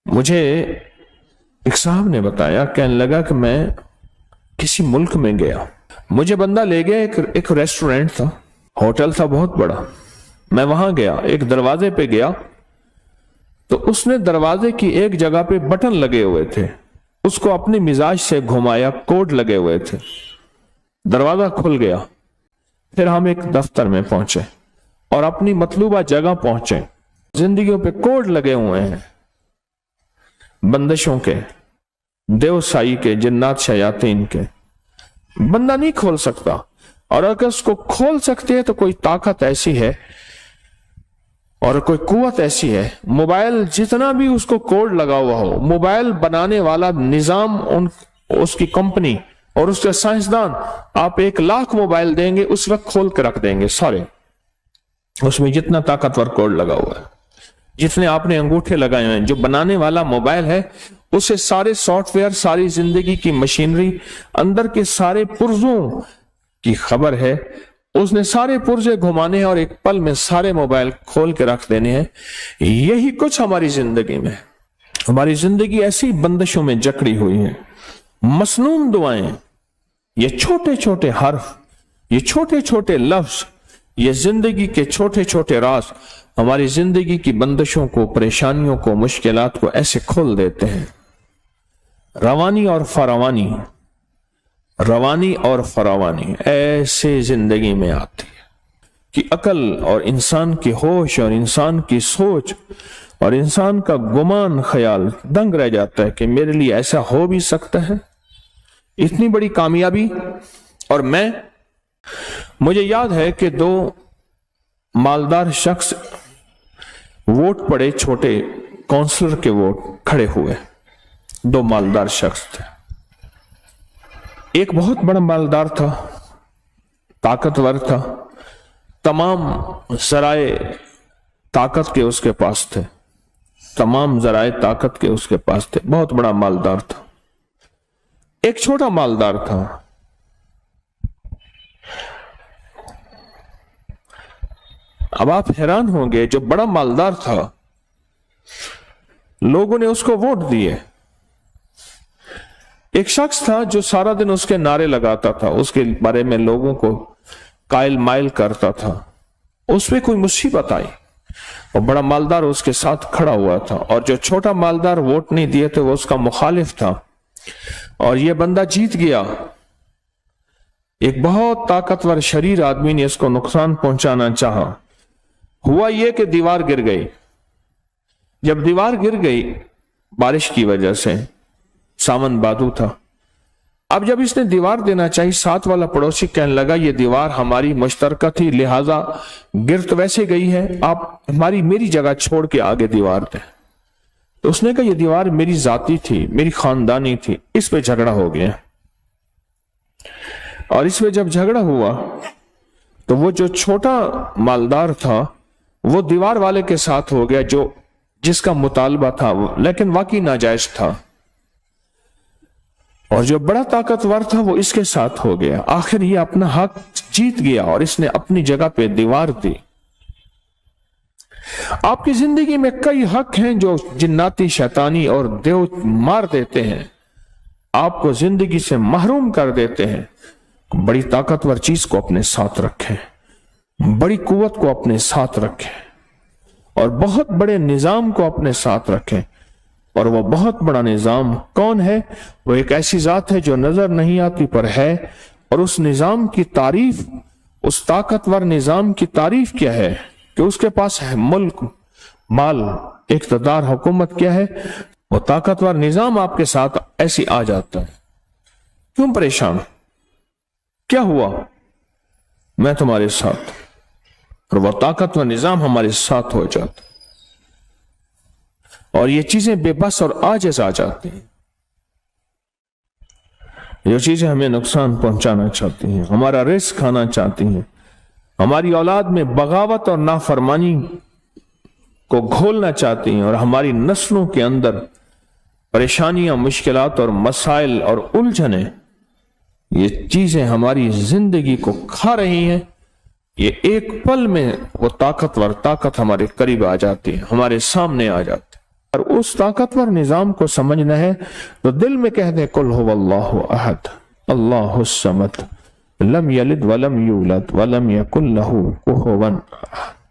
مجھے ایک صاحب نے بتایا، کہنے لگا کہ میں کسی ملک میں گیا، مجھے بندہ لے گیا، ایک ریسٹورنٹ تھا، ہوٹل تھا بہت بڑا، میں وہاں گیا، ایک دروازے پہ گیا تو اس نے دروازے کی ایک جگہ پہ بٹن لگے ہوئے تھے، اس کو اپنی مزاج سے گھمایا، کوڈ لگے ہوئے تھے، دروازہ کھل گیا۔ پھر ہم ایک دفتر میں پہنچے اور اپنی مطلوبہ جگہ پہنچے۔ زندگیوں پہ کوڈ لگے ہوئے ہیں، بندشوں کے، دیوسائی کے، جنات شیاطین کے، بندہ نہیں کھول سکتا، اور اگر اس کو کھول سکتے ہیں تو کوئی طاقت ایسی ہے اور کوئی قوت ایسی ہے۔ موبائل جتنا بھی اس کو کوڈ لگا ہوا ہو، موبائل بنانے والا نظام، اس کی کمپنی اور اس کے سائنسدان، آپ 1,00,000 موبائل دیں گے اس وقت کھول کے رکھ دیں گے سارے، اس میں جتنا طاقتور کوڈ لگا ہوا ہے، جتنے آپ نے انگوٹھے لگائے ہوئے ہیں۔ جو بنانے والا موبائل ہے اسے سارے سافٹ ویئر، ساری زندگی کی مشینری، اندر کے سارے پرزوں کی خبر ہے، اس نے سارے پرزے گھمانے ہیں اور ایک پل میں سارے موبائل کھول کے رکھ دینے ہیں۔ یہی کچھ ہماری زندگی میں، ہماری زندگی ایسی بندشوں میں جکڑی ہوئی ہے۔ مسنون دعائیں، یہ چھوٹے چھوٹے حرف، یہ چھوٹے چھوٹے لفظ، یہ زندگی کے چھوٹے چھوٹے راز ہماری زندگی کی بندشوں کو، پریشانیوں کو، مشکلات کو ایسے کھول دیتے ہیں۔ روانی اور فراوانی، روانی اور فراوانی ایسے زندگی میں آتی ہے کہ عقل اور انسان کی ہوش اور انسان کی سوچ اور انسان کا گمان، خیال دنگ رہ جاتا ہے کہ میرے لیے ایسا ہو بھی سکتا ہے، اتنی بڑی کامیابی۔ اور مجھے یاد ہے کہ 2 مالدار شخص ووٹ پڑے، چھوٹے کونسلر کے ووٹ کھڑے ہوئے، 2 مالدار شخص تھے۔ ایک بہت بڑا مالدار تھا، طاقتور تھا، تمام ذرائع طاقت کے اس کے پاس تھے، تمام ذرائع طاقت کے اس کے پاس تھے، بہت بڑا مالدار تھا۔ ایک چھوٹا مالدار تھا، اب آپ حیران ہوں گے، جو بڑا مالدار تھا لوگوں نے اس کو ووٹ دیے۔ ایک شخص تھا جو سارا دن اس کے نعرے لگاتا تھا، اس کے بارے میں لوگوں کو قائل مائل کرتا تھا، اس پہ کوئی مصیبت آئی اور بڑا مالدار اس کے ساتھ کھڑا ہوا تھا، اور جو چھوٹا مالدار ووٹ نہیں دیے تھے وہ اس کا مخالف تھا، اور یہ بندہ جیت گیا۔ ایک بہت طاقتور شریر آدمی نے اس کو نقصان پہنچانا چاہا، ہوا یہ کہ دیوار گر گئی۔ جب دیوار گر گئی بارش کی وجہ سے، ساون بادو تھا، اب جب اس نے دیوار دینا چاہی، ساتھ والا پڑوسی کہنے لگا یہ دیوار ہماری مشترکہ تھی، لہٰذا گر تو ویسے گئی ہے، آپ میری جگہ چھوڑ کے آگے دیوار دیں۔ تو اس نے کہا یہ دیوار میری ذاتی تھی، میری خاندانی تھی، اس پہ جھگڑا ہو گیا۔ اور اس پہ جب جھگڑا ہوا تو وہ جو چھوٹا مالدار تھا وہ دیوار والے کے ساتھ ہو گیا، جس کا مطالبہ تھا لیکن واقعی ناجائز تھا، اور جو بڑا طاقتور تھا وہ اس کے ساتھ ہو گیا۔ آخر یہ اپنا حق جیت گیا اور اس نے اپنی جگہ پہ دیوار دی۔ آپ کی زندگی میں کئی حق ہیں جو جناتی، شیطانی اور دیو مار دیتے ہیں، آپ کو زندگی سے محروم کر دیتے ہیں۔ بڑی طاقتور چیز کو اپنے ساتھ رکھیں، بڑی قوت کو اپنے ساتھ رکھیں، اور بہت بڑے نظام کو اپنے ساتھ رکھیں۔ اور وہ بہت بڑا نظام کون ہے؟ وہ ایک ایسی ذات ہے جو نظر نہیں آتی پر ہے، اور اس نظام کی تعریف، اس طاقتور نظام کی تعریف کیا ہے کہ اس کے پاس ہے ملک، مال، اقتدار، حکومت کیا ہے؟ وہ طاقتور نظام آپ کے ساتھ ایسی آ جاتا ہے۔ کیوں پریشان؟ کیا ہوا؟ میں تمہارے ساتھ، اور وہ طاقتور نظام ہمارے ساتھ ہو جاتا، اور یہ چیزیں بے بس اور عاجز آ جاتی ہیں، جو چیزیں ہمیں نقصان پہنچانا چاہتی ہیں، ہمارا رزق کھانا چاہتی ہیں، ہماری اولاد میں بغاوت اور نافرمانی کو گھولنا چاہتی ہیں، اور ہماری نسلوں کے اندر پریشانیاں، مشکلات اور مسائل اور الجھنیں، یہ چیزیں ہماری زندگی کو کھا رہی ہیں۔ یہ ایک پل میں وہ طاقت ہمارے قریب آ جاتی ہے، ہمارے سامنے آ جاتی ہے۔ اور اس طاقتور نظام کو سمجھنا ہے تو دل میں کہہ دیں قل هو اللہ احد اللہ الصمد لم یلد ولم یولد ولم یکن لہ کفوا احد۔